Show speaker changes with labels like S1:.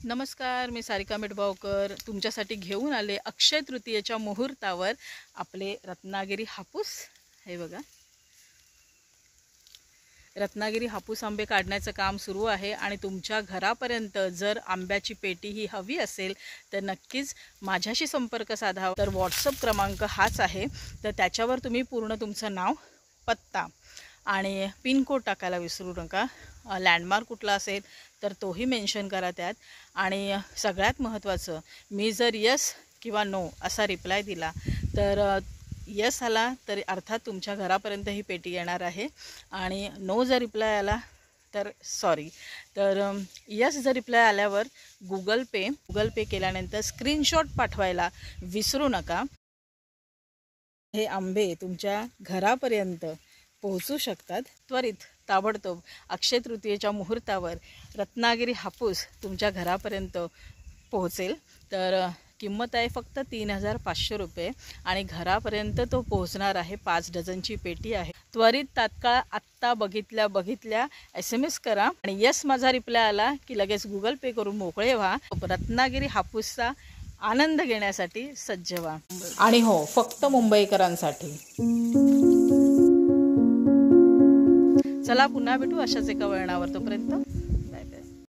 S1: नमस्कार, मी सारिका मिठबावकर तुमच्यासाठी घेऊन आले अक्षय तृतीयेच्या मुहूर्तावर आपले रत्नागिरी हापूस। हे बघा, रत्नागिरी हापूस आंबे काढण्याचं काम सुरू आहे आणि तुमच्या घरापर्यंत जर आंब्याची पेटी ही हवी असेल तर नक्कीच माझ्याशी संपर्क साधावा। तर व्हॉट्सअप क्रमांक हाच आहे, तर त्याच्यावर तुम्ही पूर्ण तुमचं नाव, पत्ता आणि पिन कोड टाकायला विसरू नका। लँडमार्क कुठला असेल तर तोही मेन्शन करा त्यात। आणि सगळ्यात महत्त्वाचं, मी जर यस किंवा नो असा रिप्लाय दिला तर यस आला तर अर्थात तुमच्या घरापर्यंत ही पेटी येणार आहे, आणि नो जर रिप्लाय आला तर सॉरी। तर यस जर रिप्लाय आल्यावर गुगल पे केल्यानंतर स्क्रीनशॉट पाठवायला विसरू नका। हे आंबे तुमच्या घरापर्यंत पोहोचू शकतात त्वरित, ताबडतोब। अक्षय तृतीयेच्या मुहूर्तावर रत्नागिरी हापूस तुमच्या घरापर्यंत पोहोचेल। तर किंमत आहे फक्त 3500 रुपये आणि घरापर्यंत तो पोहोचणार आहे। 5 डझनची पेटी आहे। त्वरित तात्काळ आत्ता बघितल्या SMS करा आणि यस माझा रिप्लाय आला की लगेच गुगल पे करून मोकळे व्हा। रत्नागिरी हापूसचा आनंद घेण्यासाठी सज्ज व्हा। आणि हो, फक्त मुंबईकरांसाठी। चला पुन्हा भेटू अशाच एका वळणावर, तोपर्यंत